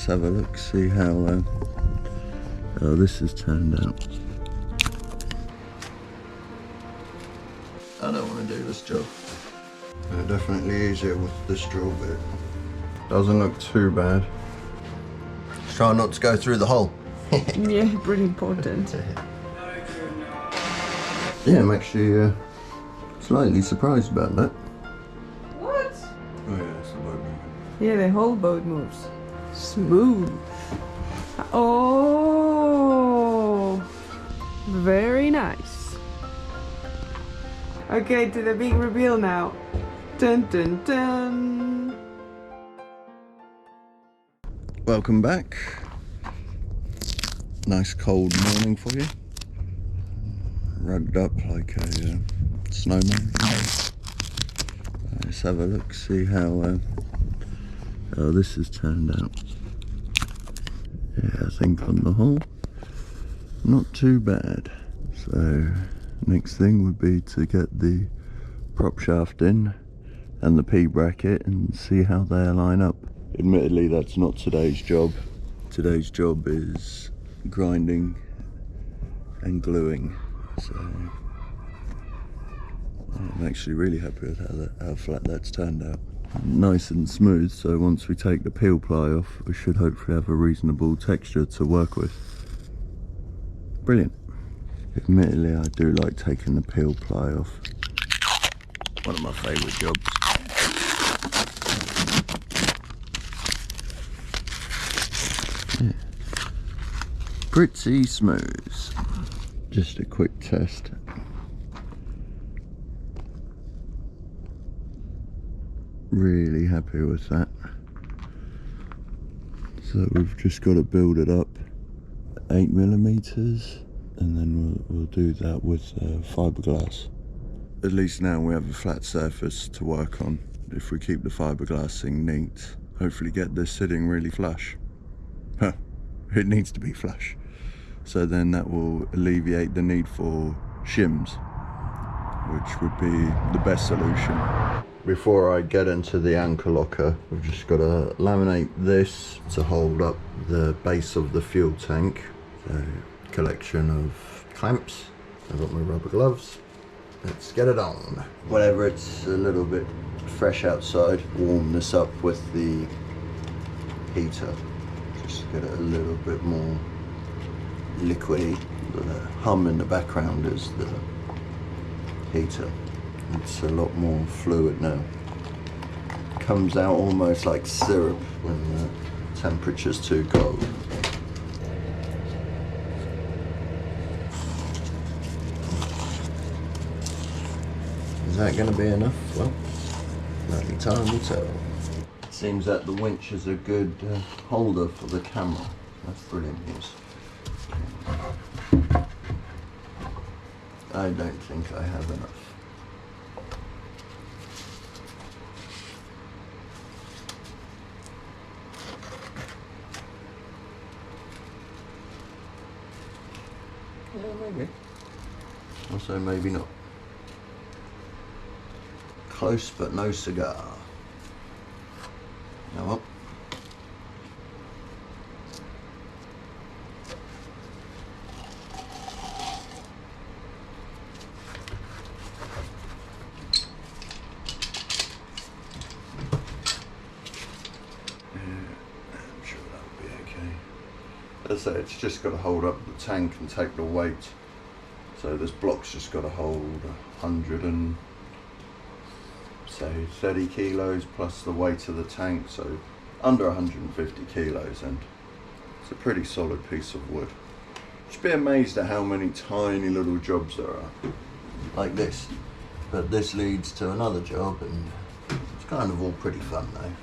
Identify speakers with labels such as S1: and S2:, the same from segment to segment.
S1: have a look, see how this has turned out. I don't want to do this job. Definitely easier with the straw bit. Doesn't look too bad. Try not to go through the hole.
S2: Yeah, pretty important.
S1: Yeah, I'm actually slightly surprised about that.
S2: What?
S1: Oh yeah, it's a boat moving.
S2: Yeah, the whole boat moves. Smooth. Oh, very nice. Okay, to the big reveal now. Dun dun dun.
S1: Welcome back. Nice cold morning for you. Rugged up like a snowman. Let's have a look, see how this has turned out. Yeah, I think on the whole, not too bad. So next thing would be to get the prop shaft in and the P-bracket and see how they line up. Admittedly, that's not today's job. Today's job is grinding and gluing. So I'm actually really happy with how flat that's turned out. Nice and smooth, so once we take the peel ply off, we should hopefully have a reasonable texture to work with. Brilliant. Admittedly, I do like taking the peel ply off. One of my favourite jobs. Yeah. Pretty smooth. Just a quick test. Really happy with that. So we've just got to build it up 8mm, and then we'll do that with fiberglass. At least now we have a flat surface to work on. If we keep the fiberglass thing neat, hopefully get this sitting really flush. Huh, it needs to be flush. So then that will alleviate the need for shims, which would be the best solution. Before I get into the anchor locker, we've just got to laminate this to hold up the base of the fuel tank. So, collection of clamps. I've got my rubber gloves. Let's get it on. Whenever it's a little bit fresh outside, warm this up with the heater. Just to get it a little bit more liquidy. The hum in the background is the heater. It's a lot more fluid now. Comes out almost like syrup when the temperature's too cold. Is that going to be enough? Well, only time will tell. It seems that the winch is a good holder for the camera. That's brilliant news. I don't think I have enough. Yeah, maybe. Also, maybe not. Close but no cigar. Now what? As I say, it's just got to hold up the tank and take the weight. So this block's just got to hold 130 kilos plus the weight of the tank, so under 150 kilos, and it's a pretty solid piece of wood. You'd be amazed at how many tiny little jobs there are, like this. But this leads to another job, and it's kind of all pretty fun though.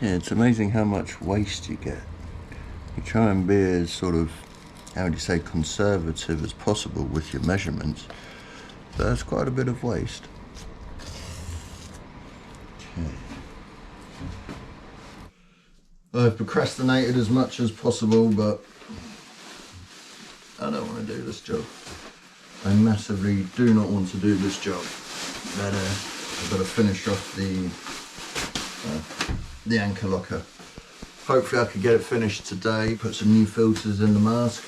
S1: Yeah, it's amazing how much waste you get. You try and be as sort of, how would you say, conservative as possible with your measurements, but that's quite a bit of waste. Okay. I've procrastinated as much as possible, but I don't want to do this job. I massively do not want to do this job. I've got to finish off the the anchor locker. Hopefully I can get it finished today, put some new filters in the mask,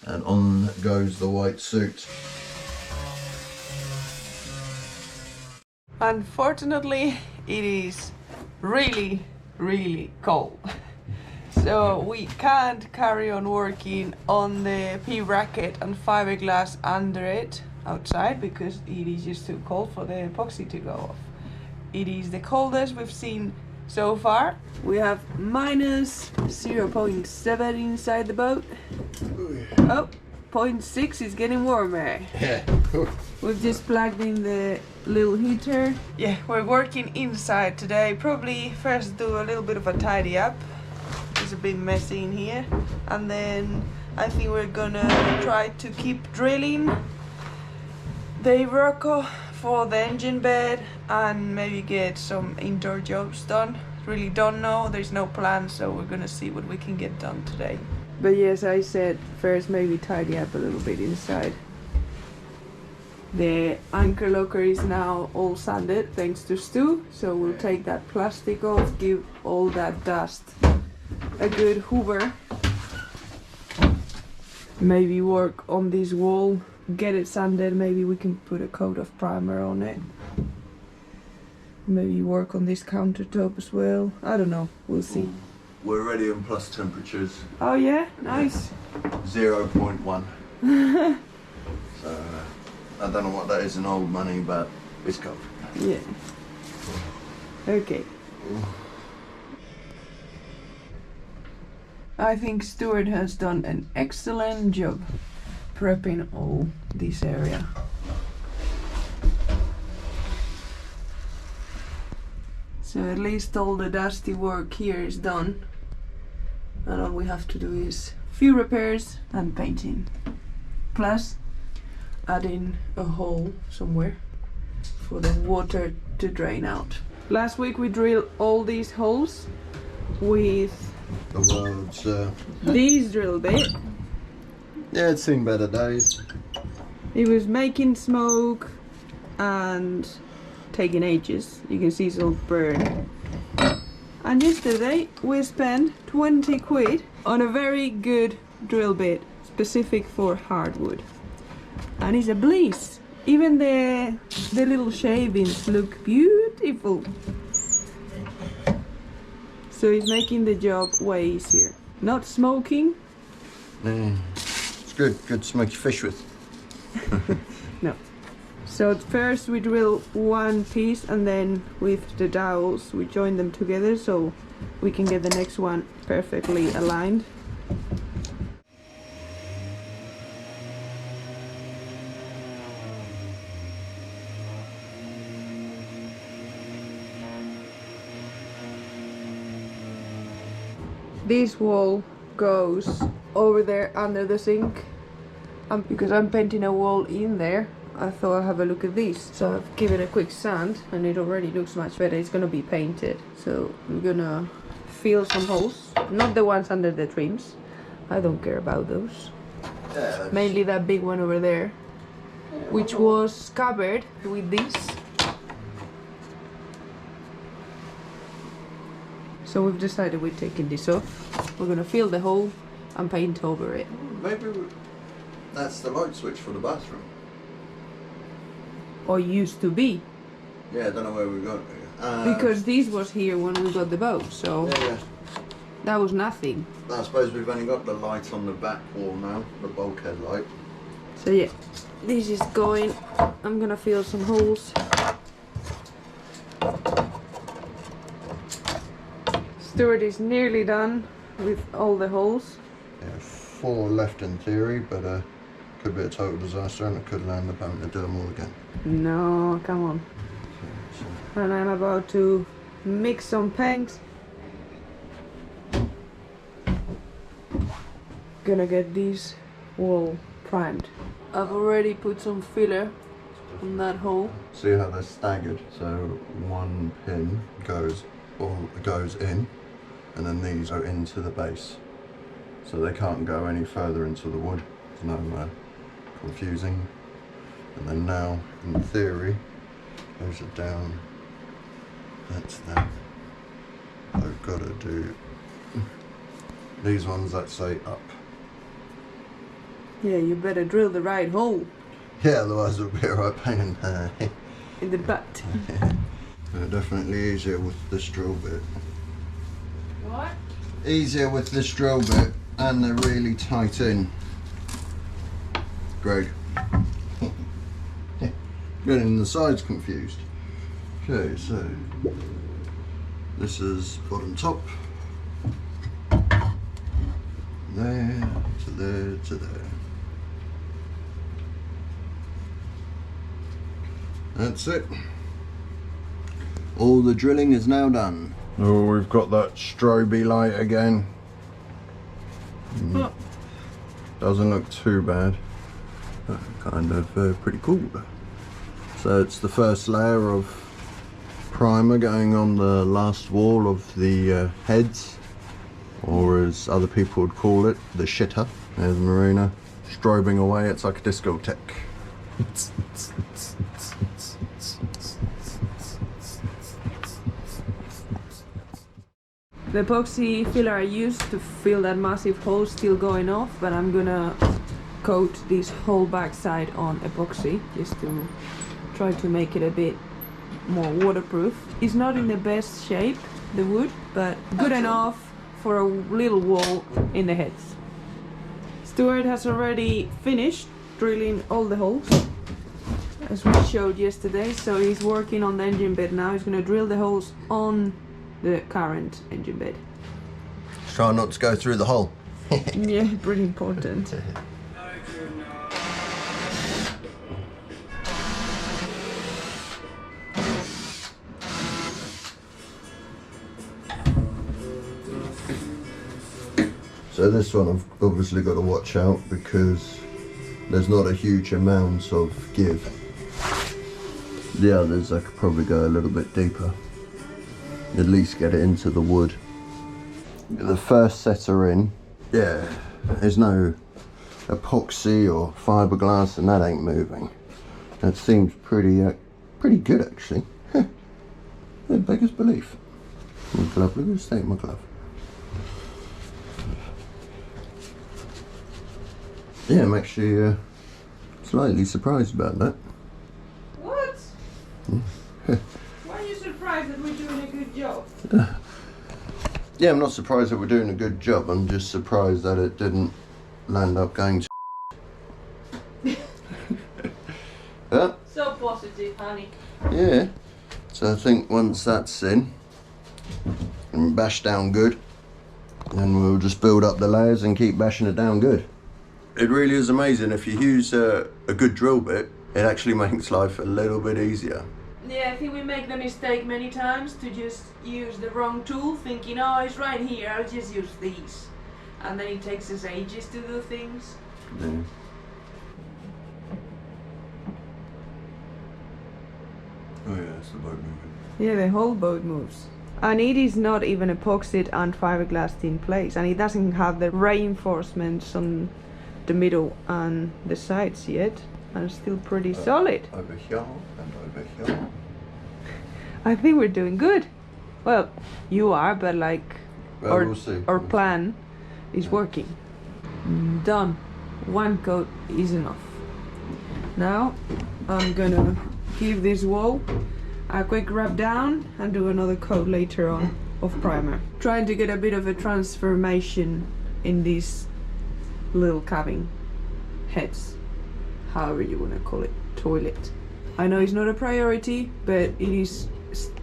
S1: and on goes the white suit.
S2: Unfortunately, it is really, really cold. So we can't carry on working on the P-bracket and fiberglass under it outside because it is just too cold for the epoxy to go off. It is the coldest we've seen so far. We have minus 0.7 inside the boat. Oh, 0.6 is getting warmer.
S1: Yeah.
S2: We've just plugged in the little heater. Yeah, we're working inside today. Probably first do a little bit of a tidy up. It's a bit messy in here. And then I think we're gonna try to keep drilling the Rocco for the engine bed and maybe get some indoor jobs done. Really don't know, there's no plan, so we're gonna see what we can get done today. But yes, I said first maybe tidy up a little bit inside. The anchor locker is now all sanded thanks to Stu, so we'll take that plastic off, give all that dust a good hoover. Maybe work on this wall, get it sanded, maybe we can put a coat of primer on it. Maybe work on this countertop as well. I don't know, we'll see.
S1: We're already in plus temperatures.
S2: Oh yeah, nice.
S1: 0.1. So I don't know what that is in old money, but it's cold.
S2: Yeah. Okay. I think Stuart has done an excellent job prepping all this area. So at least all the dusty work here is done. And all we have to do is a few repairs and painting. Plus adding a hole somewhere for the water to drain out. Last week we drilled all these holes with
S1: The world's
S2: this drill bit.
S1: yeah, it's seen better days.
S2: It was making smoke and taking ages. You can see it's all burned. And yesterday we spent 20 quid on a very good drill bit specific for hardwood. And it's a bliss. Even the little shavings look beautiful. So it's making the job way easier. Not smoking.
S1: It's good to smoky fish with.
S2: No. So at first we drill one piece and then with the dowels we join them together so we can get the next one perfectly aligned. This wall goes over there under the sink, and because I'm painting a wall in there I thought I'll have a look at this. So I've given a quick sand and it already looks much better. It's gonna be painted, so I'm gonna fill some holes, not the ones under the trims, I don't care about those.
S1: Yeah,
S2: Mainly that big one over there, which was covered with this. So we've decided we're taking this off. We're gonna fill the hole and paint over it.
S1: maybe that's the light switch for the bathroom.
S2: Or used to be.
S1: Yeah, I don't know where we got it.
S2: Because this was here when we got the boat, so
S1: Yeah.
S2: that was nothing.
S1: I suppose we've only got the light on the back wall now, the bulkhead light.
S2: So yeah, this is going. I'm gonna fill some holes. Stuart is nearly done with all the holes.
S1: Yeah, 4 left in theory, but could be a total disaster and it could land the boat to do them all again.
S2: No, come on. And I'm about to mix some paints. Gonna get this wall primed. I've already put some filler on that hole.
S1: See how they're staggered? So one pin goes in, and then these go into the base. So they can't go any further into the wood. There's no confusing. And then now, in theory, goes it down at lights then, I've got to do these ones that say up.
S2: Yeah, you better drill the right hole.
S1: Yeah, otherwise it'll be a right pain in the
S2: in the butt.
S1: Definitely easier with this drill bit.
S2: What?
S1: Easier with this drill bit, and they're really tight in. Great. Getting the sides confused. Okay, so this is bottom top. There to there to there. That's it. All the drilling is now done. Oh, we've got that strobe light again. Doesn't look too bad. Kind of pretty cool. So it's the first layer of primer going on the last wall of the heads, or as other people would call it, the shitter. There's Marina strobing away. It's like a discotheque.
S2: The epoxy filler I used to fill that massive hole still going off, but I'm gonna coat this whole backside on epoxy just to try to make it a bit more waterproof. It's not in the best shape, the wood, but good enough for a little wall in the heads. Stuart has already finished drilling all the holes, as we showed yesterday, so he's working on the engine bed now. He's gonna drill the holes on the current engine bed.
S1: Try not to go through the hole.
S2: Yeah, pretty important.
S1: So this one I've obviously got to watch out because there's not a huge amount of give. The others I could probably go a little bit deeper. At least get it into the wood. The first set are in. Yeah, there's no epoxy or fiberglass and that ain't moving. That seems pretty good actually. Yeah, beggars belief. My glove, look at the state of my glove. Yeah, I'm actually slightly surprised about that.
S2: What? Why are you surprised that we're doing a good job?
S1: Yeah, I'm not surprised that we're doing a good job. I'm just surprised that it didn't land up going to
S2: So positive, honey.
S1: Yeah. So I think once that's in and bashed down good, then we'll just build up the layers and keep bashing it down good. It really is amazing. If you use a good drill bit, it actually makes life a little bit easier.
S2: Yeah, I think we make the mistake many times to just use the wrong tool, thinking, oh, it's right here, I'll just use these. And then it takes us ages to do things.
S1: Yeah. Oh yeah, it's the boat moving.
S2: Yeah, the whole boat moves. And it is not even epoxied and fiberglassed in place, and it doesn't have the reinforcements on the middle and the sides yet, and it's still pretty solid.
S1: Over here and over here.
S2: I think we're doing good. Well, you are, but like
S1: We'll see.
S2: our plan is working. Done. One coat is enough. Now I'm gonna give this wall a quick rub down and do another coat later on of primer. Trying to get a bit of a transformation in these little cabin heads, however you want to call it, toilet. I know it's not a priority, but it is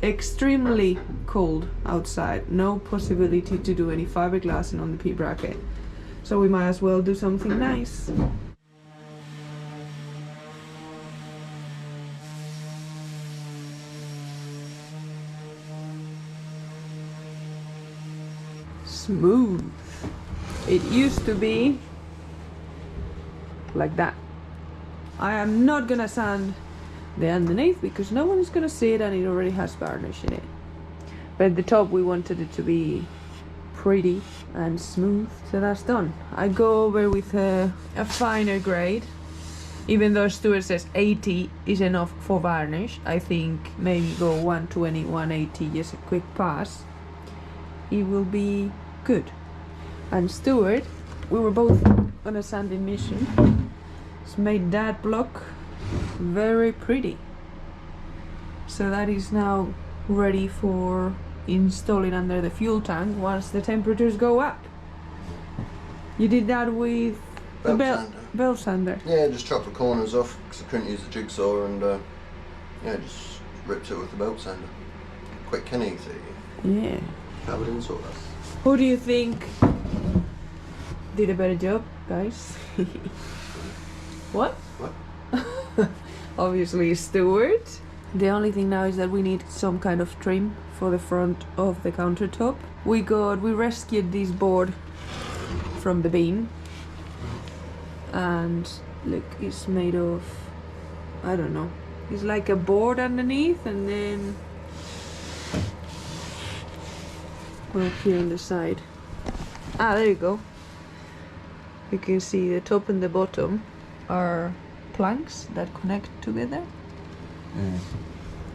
S2: extremely cold outside. No possibility to do any fiberglassing on the P-bracket, so we might as well do something nice. Smooth. It used to be like that. I am not gonna sand the underneath because no one is gonna see it and it already has varnish in it. But at the top we wanted it to be pretty and smooth, so that's done. I go over with a finer grade Even though Stuart says 80 is enough for varnish, I think maybe go 120, 180, just a quick pass. It will be good. And Stuart, we were both on a sanding mission. It's made that block very pretty. So that is now ready for installing under the fuel tank once the temperatures go up. You did that with the belt sander.
S1: Yeah, just chopped the corners off because I couldn't use the jigsaw, and yeah, just ripped it with the belt sander. Quick and easy.
S2: Yeah.
S1: Covered in sawdust.
S2: Who do you think did a better job, guys? What?
S1: What?
S2: Obviously Stuart. The only thing now is that we need some kind of trim for the front of the countertop. We rescued this board from the bin, and look, it's made of, I don't know, it's like a board underneath, and then well, here on the side, there you go. You can see the top and the bottom are planks that connect together.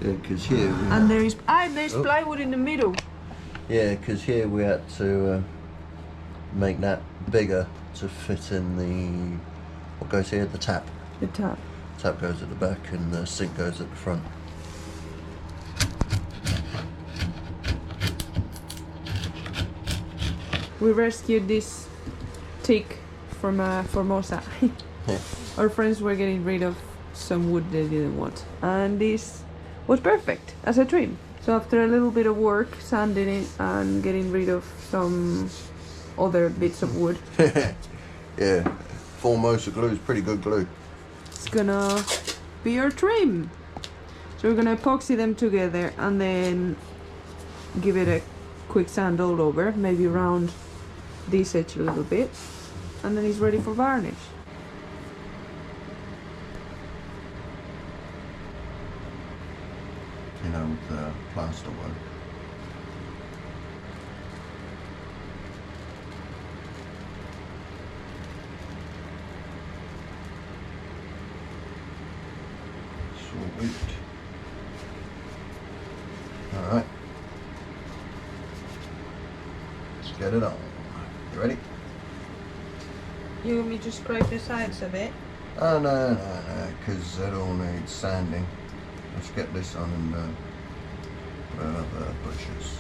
S1: Yeah, because here we
S2: And there's plywood in the middle.
S1: Yeah, because here we had to make that bigger to fit in the, what goes here, the tap.
S2: The tap.
S1: Tap goes at the back and the sink goes at the front.
S2: We rescued this teak from Formosa.
S1: Yeah.
S2: Our friends were getting rid of some wood they didn't want, and this was perfect as a trim. So after a little bit of work, sanding it and getting rid of some other bits of wood,
S1: Yeah, Formosa glue is pretty good glue.
S2: it's gonna be our trim. So we're gonna epoxy them together and then give it a quick sand all over, maybe round this edge a little bit, and then it's ready for varnish.
S1: You know, with the plaster work. Sweet. Alright. Let's get it on. You ready?
S2: You want me to scrape the sides a bit?
S1: Oh, no, because it all needs sanding. Let's get this on and put out the bushes.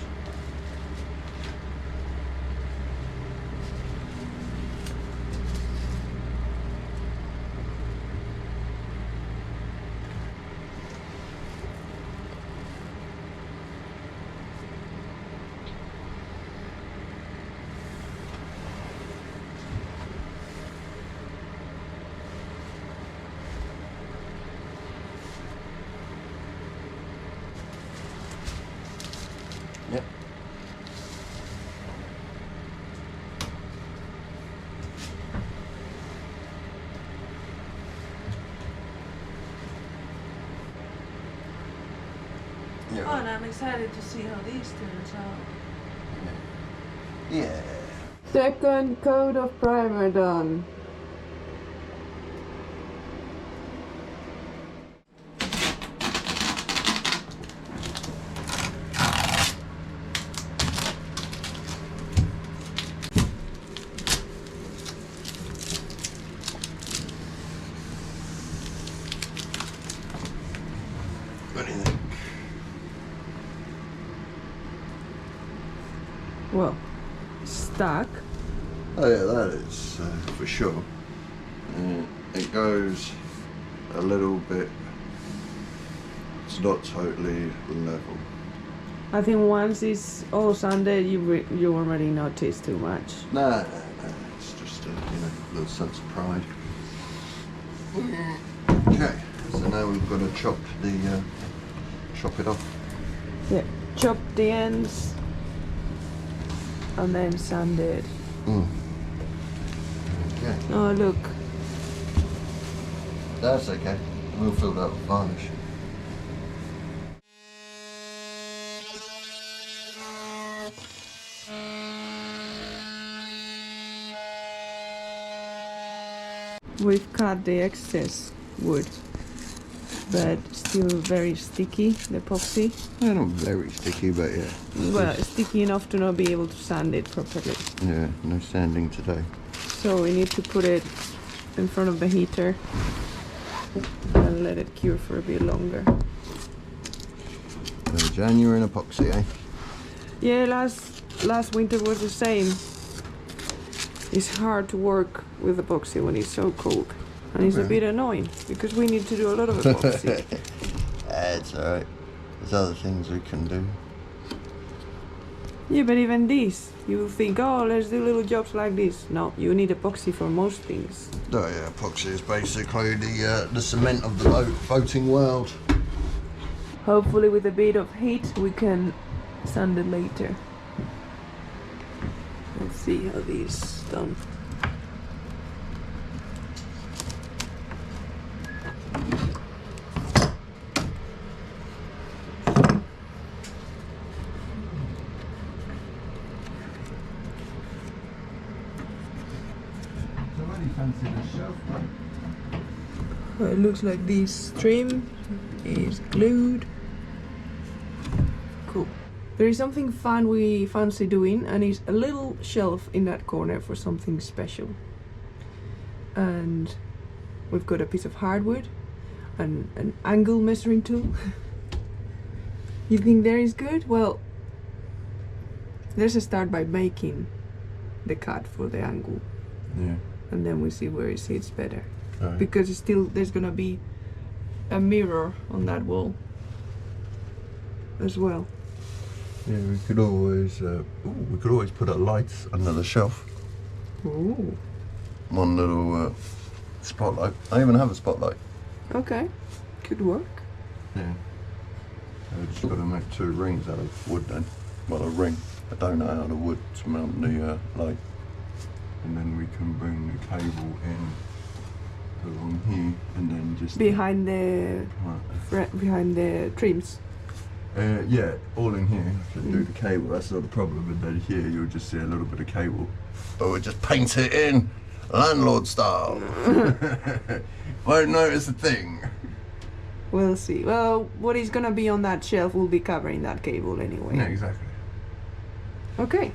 S1: Yep.
S2: Oh, and I'm excited to see how these turns out.
S1: Yeah.
S2: Second coat of primer done.
S1: What do you think?
S2: Well, stuck.
S1: Oh yeah, that is for sure. It goes a little bit. It's not totally level.
S2: I think once it's all sanded, you already notice too much.
S1: No. It's just a little sense of pride. Okay, so now we've got to chop it off.
S2: Yeah, chop the ends and then sand it.
S1: Okay,
S2: Oh look,
S1: that's okay. We'll fill that with varnish.
S2: we've cut the excess wood, but still very sticky, the epoxy.
S1: Yeah, not very sticky, but yeah.
S2: Well, sticky enough to not be able to sand it properly.
S1: Yeah, no sanding today.
S2: So we need to put it in front of the heater and let it cure for a bit longer.
S1: So January and epoxy, eh?
S2: Yeah, last winter was the same. It's hard to work with epoxy when it's so cold. And it's a bit annoying because we need to do a lot of epoxy.
S1: It's alright. There's other things we can do.
S2: Yeah, but even this, you think, oh, let's do little jobs like this. No, you need epoxy for most things.
S1: Oh yeah, epoxy is basically the cement of the boating world.
S2: Hopefully with a bit of heat we can sand it later. Let's see how this is done. Well, it looks like this trim is glued. Cool. There is something fun we fancy doing, and it's a little shelf in that corner for something special. And we've got a piece of hardwood and an angle measuring tool. You think there is good? Well, let's start by making the cut for the angle.
S1: Yeah.
S2: And then we see where it sits better.
S1: Right.
S2: Because it's still there's gonna be a mirror on that wall as well.
S1: Yeah, we could always put a light under the shelf.
S2: Ooh.
S1: One little spotlight. I even have a spotlight.
S2: Okay, could work.
S1: Yeah. I just got to make 2 rings out of wood then. Well, a ring, a donut out of wood to mount the light. And then we can bring the cable in along here, and then just
S2: Behind the behind the trims.
S1: yeah, all in here. To do the cable, that's not a problem. And then here you'll just see a little bit of cable. But we'll just paint it in landlord style. Won't notice a thing.
S2: We'll see. Well, what is gonna be on that shelf will be covering that cable anyway.
S1: Yeah, exactly.
S2: Okay.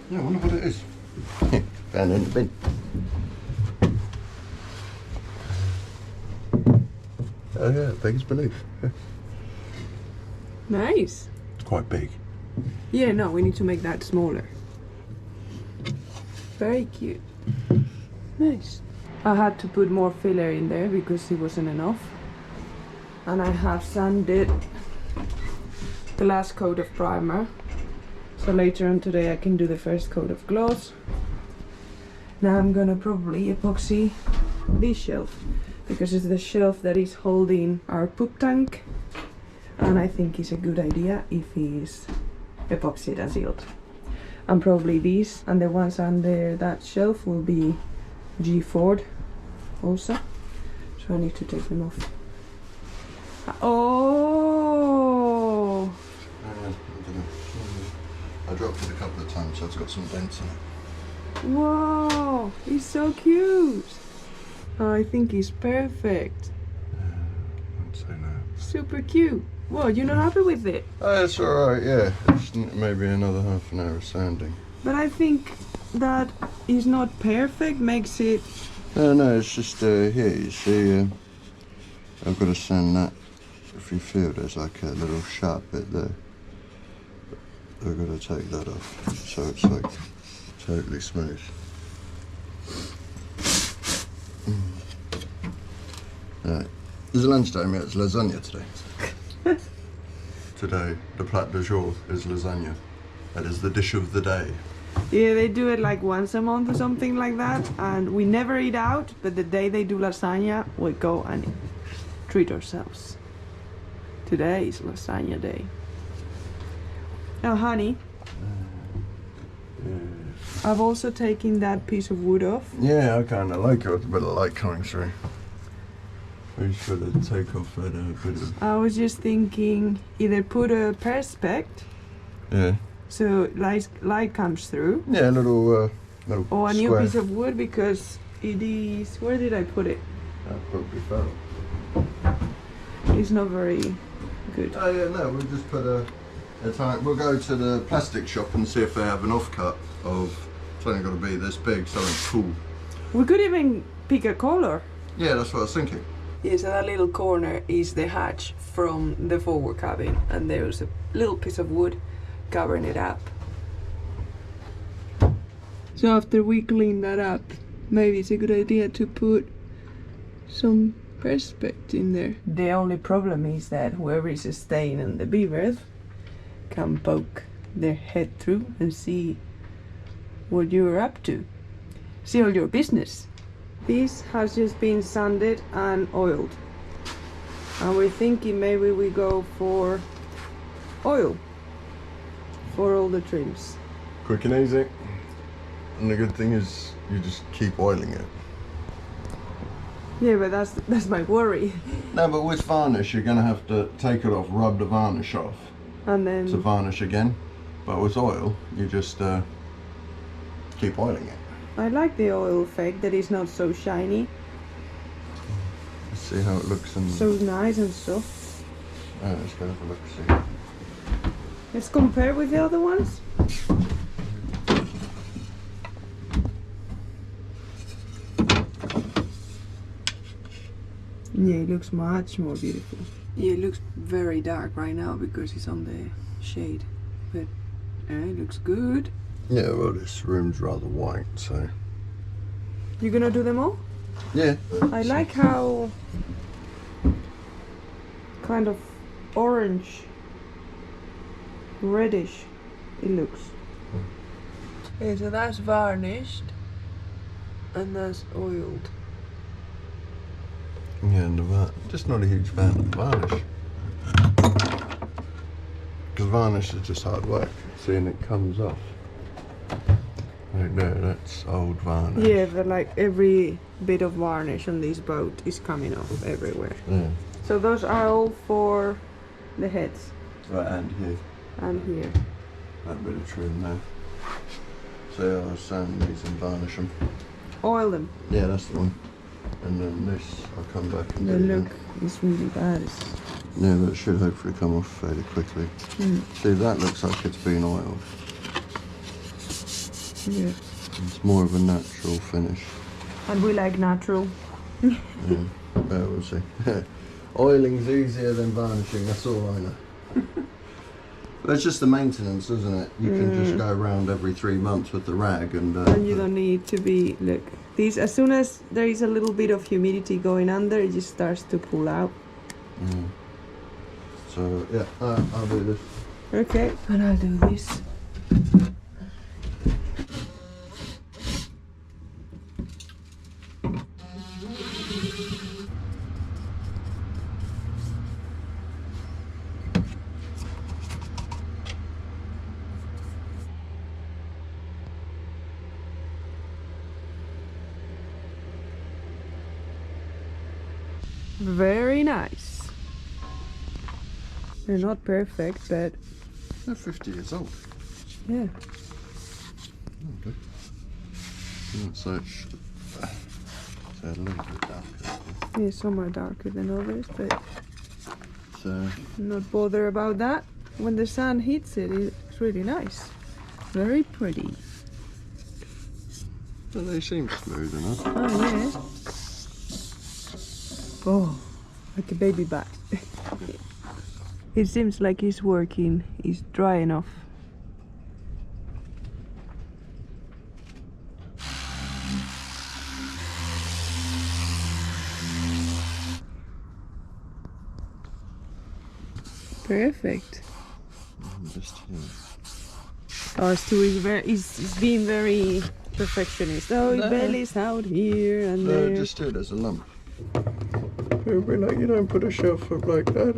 S1: Yeah, I wonder what it is. Found it in the bin. Oh yeah, big as belief.
S2: Nice.
S1: It's quite big.
S2: Yeah, no, we need to make that smaller. Very cute. Nice. I had to put more filler in there because it wasn't enough. And I have sanded the last coat of primer. So later on today I can do the first coat of gloss. Now I'm gonna probably epoxy this shelf because it's the shelf that is holding our poop tank, and I think it's a good idea if it's epoxied and sealed. And probably these and the ones under that shelf will be G Ford also, so I need to take them off. Oh!
S1: I dropped it a couple of times, so it's got some dents in it.
S2: Whoa, he's so cute. Oh, I think he's perfect.
S1: I'd say no.
S2: Super cute. Whoa, you're not happy with it?
S1: Oh, it's alright, yeah. It's maybe another half an hour of sanding.
S2: But I think that is not perfect, makes it...
S1: No, it's just here, you see, I've got to sand that. If you feel there's like a little sharp bit there. I've got to take that off, so it's like totally smooth. Right. It's lunchtime, yeah, it's lasagna today. Today, the plat du jour is lasagna. That is the dish of the day.
S2: Yeah, they do it like once a month or something like that, and we never eat out, but the day they do lasagna, we go and treat ourselves. Today is lasagna day. Now, honey, I've also taken that piece of wood off.
S1: Yeah, I kind of like it with a bit of light coming through. We just got to take off that bit of...
S2: I was just thinking either put a perspex,
S1: Yeah.
S2: so light comes through.
S1: Yeah, a little
S2: Or a new
S1: square.
S2: piece of wood, because it is... Where did I put it?
S1: That probably fell.
S2: It's not very good.
S1: Oh yeah, no, we'll just put a time. We'll go to the plastic shop and see if they have an offcut of... It's only got to be this big, something cool.
S2: We could even pick a color.
S1: Yeah, that's what I was thinking.
S2: Yeah, so that little corner is the hatch from the forward cabin, and there's a little piece of wood covering it up. So after we clean that up, maybe it's a good idea to put some perspex in there. The only problem is that whoever is staying in the beaver can poke their head through and see what you're up to. See all your business. This has just been sanded and oiled, and we're thinking maybe we go for oil for all the trims.
S1: Quick and easy. And the good thing is you just keep oiling it.
S2: Yeah, but that's my worry.
S1: No, but with varnish you're going to have to take it off, rub the varnish off
S2: And then
S1: to varnish again. But with oil you just keep oiling it.
S2: I like the oil effect, that it's not so shiny.
S1: Let's see how it looks in...
S2: So nice and soft.
S1: let's go have a look, see.
S2: Let's compare with the other ones. Yeah, it looks much more beautiful. Yeah, it looks very dark right now because it's on the shade, but it looks good.
S1: Yeah, well, this room's rather white, so...
S2: You gonna do them all?
S1: Yeah.
S2: I like how kind of orange, reddish it looks. Okay, so that's varnished and that's oiled.
S1: Yeah, and just not a huge fan of the varnish. Because varnish is just hard work. Seeing it comes off. Right there, that's old varnish.
S2: Yeah, but like every bit of varnish on this boat is coming off everywhere.
S1: Yeah.
S2: So those are all for the heads.
S1: Right, and here.
S2: And here.
S1: That bit of trim there. So yeah, I'll sand these and varnish them.
S2: Oil them.
S1: Yeah, that's the one. And then this, I'll come back and
S2: The
S1: do
S2: look
S1: that.
S2: is really bad.
S1: Yeah, but it should hopefully come off fairly quickly. See, that looks like it's been oiled.
S2: Yeah.
S1: It's more of a natural finish.
S2: And we like natural.
S1: Yeah, we'll see. Oiling's easier than varnishing, that's all I know. But it's just the maintenance, isn't it? You can just go around every 3 months with the rag and...
S2: And you don't need to be, look, these, as soon as there is a little bit of humidity going under, it just starts to pull out.
S1: So, yeah, I'll do this.
S2: Okay, and I'll do this. Very nice. They're not perfect, but
S1: They're 50 years old.
S2: yeah.
S1: Okay. So it's a little bit darker.
S2: Yeah, some are darker than others, but
S1: So,
S2: I'm not bothered about that. When the sun hits it, it's really nice. Very pretty.
S1: well, they seem smooth enough.
S2: Oh, yeah. Oh, like a baby back. It seems like it's working. It's dry enough. Perfect.
S1: Just here.
S2: Oh, Stu is being very perfectionist. Oh,
S1: No.
S2: belly's out here and
S1: No,
S2: there.
S1: just do it as a lump. It'll be like, you don't put a shelf up like that.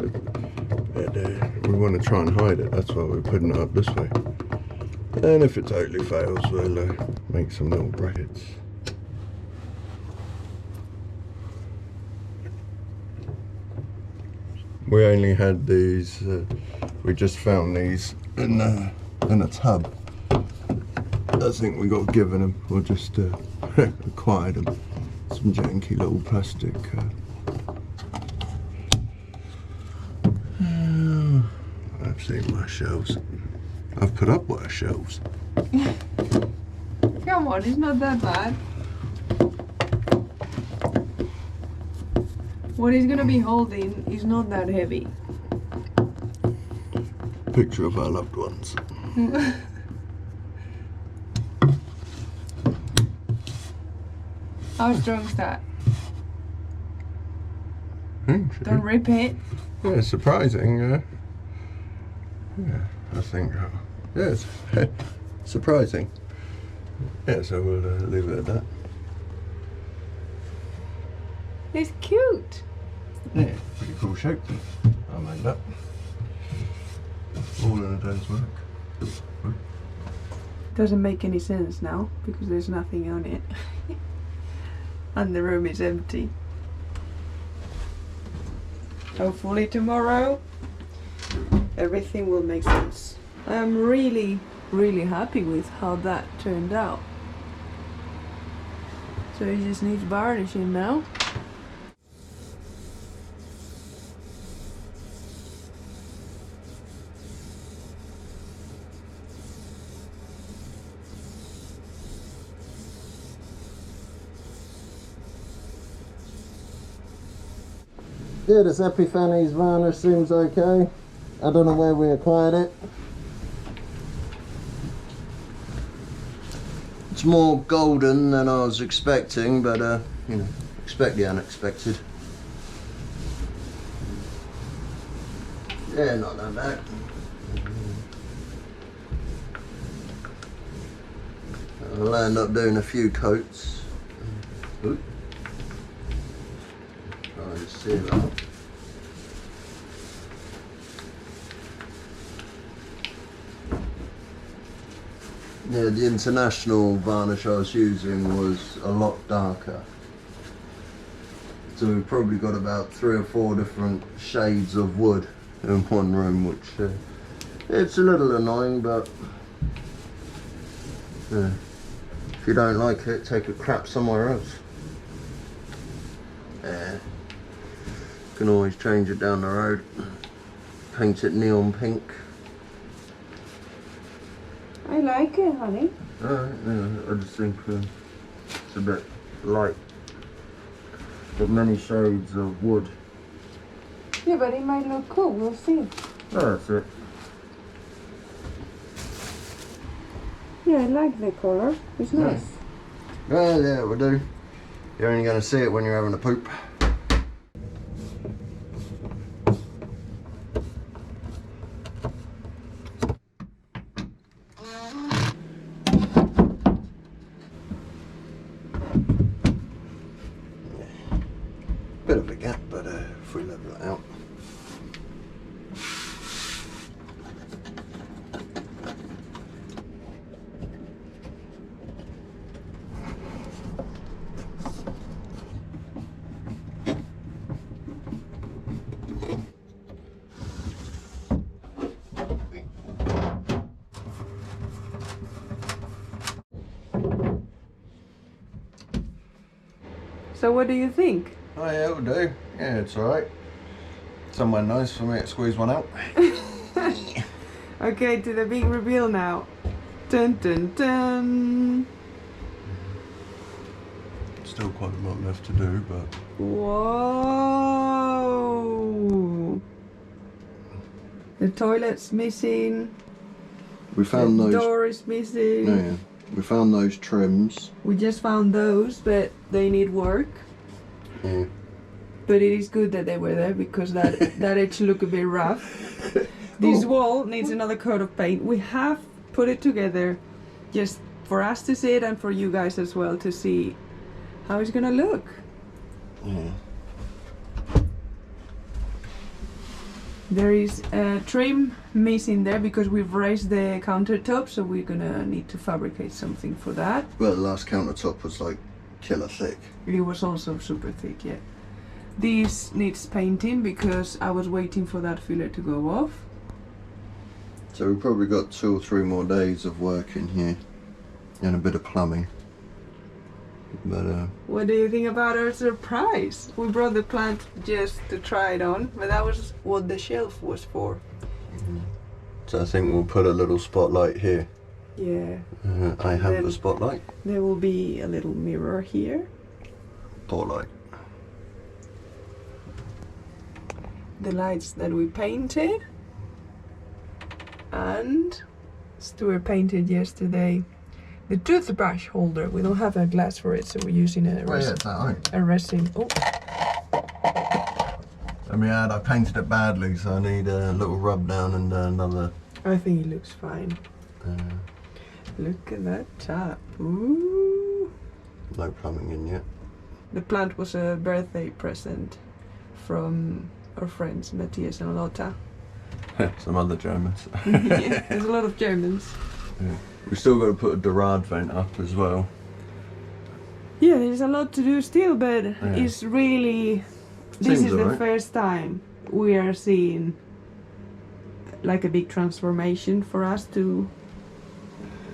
S1: And, we want to try and hide it, that's why we're putting it up this way. And if it totally fails, we'll make some little brackets. We only had these, we just found these in a tub. I think we got given them, or just acquired them. Some janky little plastic. I've seen worse shelves. I've put up worse shelves.
S2: Come on, it's not that bad. What he's gonna be holding is not that heavy.
S1: Picture of our loved ones.
S2: How strong is that?
S1: Don't
S2: rip it.
S1: Yeah, surprising. Yeah, I think. Yeah, it's surprising. Yeah, so we'll leave it at that.
S2: It's cute.
S1: Yeah, pretty cool shape. I made that. All in a day's work.
S2: Doesn't make any sense now because there's nothing on it. And the room is empty. Hopefully tomorrow everything will make sense. I'm really happy with how that turned out. So it just needs varnishing now.
S1: Yeah, this Epiphany's varnish seems okay. I don't know where we acquired it. It's more golden than I was expecting, but you know, expect the unexpected. Yeah, not that bad. I'll end up doing a few coats. Oop. Try to seal it up. Yeah, the international varnish I was using was a lot darker. So we've probably got about 3 or 4 different shades of wood in one room, which it's a little annoying, but if you don't like it, take a crap somewhere else. Can always change it down the road. Paint it neon pink.
S2: I like it, honey.
S1: Alright, yeah, I just think it's a bit light. But many shades of wood.
S2: Yeah, but it might look cool, we'll see.
S1: Oh, that's it.
S2: Yeah, I like the color. It's nice.
S1: Well, yeah, it will do. You're only going to see it when you're having a poop. Bit of a gap, but if we level it out.
S2: So what do you think?
S1: Oh yeah, it'll do. Yeah, it's alright. Somewhere nice for me to squeeze one out.
S2: Okay, to the big reveal now. Dun dun dun.
S1: Still quite a lot left to do, but...
S2: Whoa! The toilet's missing.
S1: We found those...
S2: The door is missing.
S1: Yeah, we found those trims.
S2: We just found those, but they need work.
S1: Yeah.
S2: But it is good that they were there because that edge look a bit rough. This wall needs another coat of paint. We have put it together just for us to see it and for you guys as well to see how it's gonna look.
S1: Yeah.
S2: There is a trim missing there because we've raised the countertop, so we're gonna need to fabricate something for that.
S1: Well, the last countertop was like killer thick.
S2: It was also super thick, yeah. This needs painting because I was waiting for that filler to go off.
S1: So we've probably got 2 or 3 more days of work in here and a bit of plumbing. But
S2: what do you think about our surprise? We brought the plant just to try it on, but that was what the shelf was for.
S1: so I think we'll put a little spotlight here.
S2: Yeah.
S1: I have the spotlight.
S2: There will be a little mirror here.
S1: Spotlight.
S2: The lights that we painted. And Stuart painted yesterday the toothbrush holder. We don't have a glass for it, so we're using a resin. Oh.
S1: Let me add, I painted it badly, so I need a little rub down and another.
S2: I think it looks fine. Look at that top. Ooh.
S1: No plumbing in yet.
S2: The plant was a birthday present from our friends Matthias and Lotta.
S1: Some other Germans.
S2: Yeah, there's a lot of Germans.
S1: Yeah. We've still got to put a Dorade vent up as well.
S2: Yeah, there's a lot to do still, but it's really... This is the first time we are seeing like a big transformation for us to...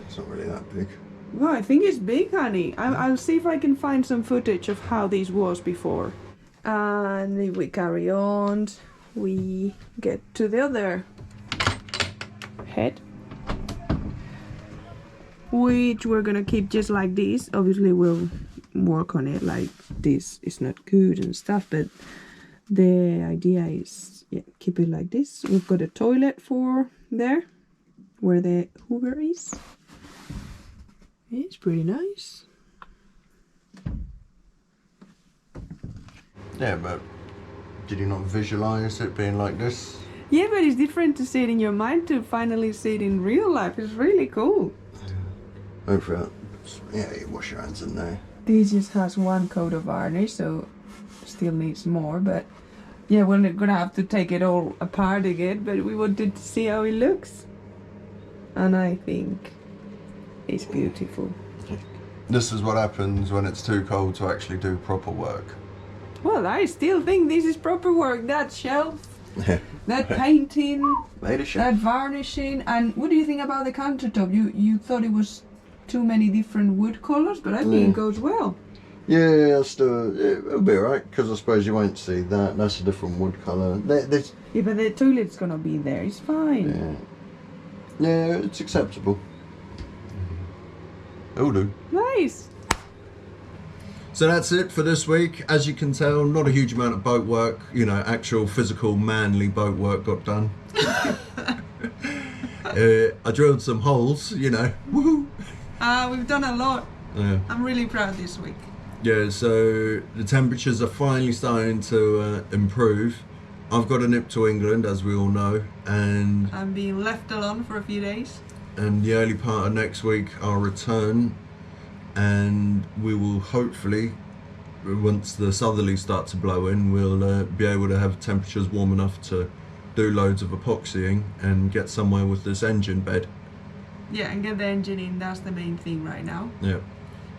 S1: It's not really that big.
S2: Well, I think it's big, honey. I'll see if I can find some footage of how this was before. And if we carry on, we get to the other head, which we're gonna keep just like this. Obviously we'll work on it like this. It's not good and stuff, but the idea is, yeah, keep it like this. We've got a toilet for there where the hoover is. It's pretty nice.
S1: Yeah, but did you not visualize it being like this?
S2: Yeah, but it's different to see it in your mind to finally see it in real life. It's really cool.
S1: Hopefully, yeah, you wash your hands in there.
S2: This just has 1 coat of varnish, so still needs more, but yeah, we're gonna have to take it all apart again, but we wanted to see how it looks. And I think it's beautiful.
S1: This is what happens when it's too cold to actually do proper work.
S2: Well, I still think this is proper work. That shelf, that painting, that varnishing, and what do you think about the countertop? You thought it was too many different wood colors, but I think it goes well.
S1: Yeah, it'll be alright, because I suppose you won't see that. That's a different wood colour.
S2: Yeah, but the toilet's gonna be there. It's fine.
S1: Yeah, it's acceptable. It'll do.
S2: Nice.
S1: So that's it for this week. As you can tell, not a huge amount of boat work, you know, actual physical manly boat work got done. I drilled some holes, you know, woohoo!
S2: We've done a lot.
S1: Yeah.
S2: I'm really proud this week.
S1: Yeah, so the temperatures are finally starting to improve. I've got a nip to England, as we all know, and
S2: I'm being left alone for a few days.
S1: And the early part of next week I'll return, and we will hopefully, once the southerlies start to blow in, we'll be able to have temperatures warm enough to do loads of epoxying and get somewhere with this engine bed.
S2: Yeah, and get the engine in, that's the main thing right now.
S1: Yeah.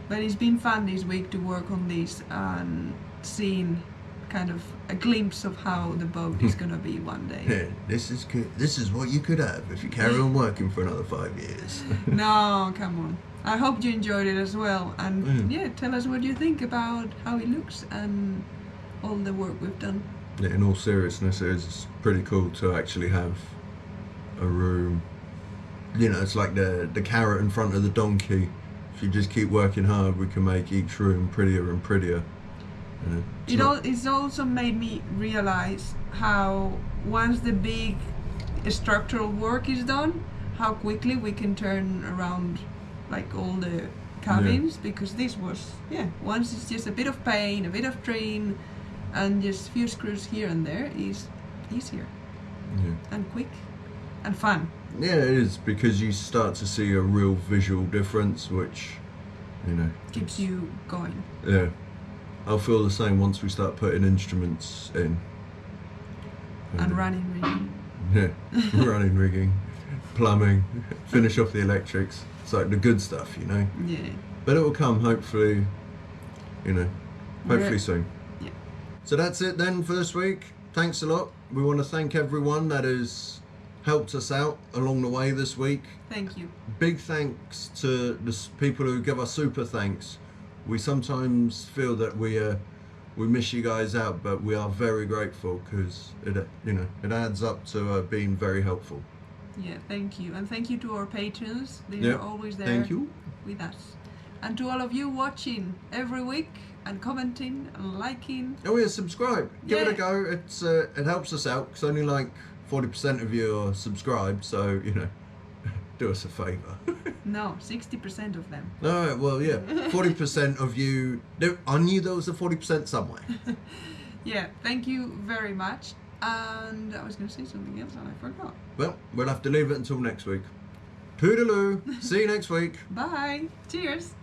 S2: But it's been fun this week to work on this and seeing kind of a glimpse of how the boat is gonna be one day.
S1: Yeah, this is good. This is what you could have if you carry on working for another 5 years.
S2: No, come on. I hope you enjoyed it as well, and yeah, tell us what you think about how it looks and all the work we've done.
S1: Yeah, in all seriousness, it's pretty cool to actually have a room. You know, it's like the carrot in front of the donkey. If you just keep working hard, we can make each room prettier and prettier.
S2: It's also made me realize how once the big structural work is done, how quickly we can turn around like all the cabins, because this was, once it's just a bit of paint, a bit of trim, and just a few screws here and there, is easier and quick and fun.
S1: Yeah, it is, because you start to see a real visual difference, which, you know,
S2: keeps you going.
S1: Yeah, I'll feel the same once we start putting instruments in.
S2: And running rigging.
S1: Yeah, running rigging, plumbing, finish off the electrics. It's like the good stuff, you know.
S2: Yeah.
S1: But it will come, hopefully, you know, hopefully soon.
S2: Yeah.
S1: So that's it then for this week. Thanks a lot. We want to thank everyone that has helped us out along the way this week.
S2: Thank you.
S1: Big thanks to the people who give us super thanks. We sometimes feel that we miss you guys out, but we are very grateful because it adds up to being very helpful.
S2: Yeah, thank you. And thank you to our patrons. They are always there with us. And to all of you watching every week and commenting and liking.
S1: Oh yeah, subscribe. Give it a go. It's it helps us out because only like 40% of you are subscribed, so do us a favour.
S2: No, 60% of them.
S1: Alright, well yeah, 40% of you. I knew there was a 40% somewhere.
S2: Yeah, thank you very much. And I was going to say something else and I forgot.
S1: Well, we'll have to leave it until next week. Toodaloo. See you next week.
S2: Bye. Cheers.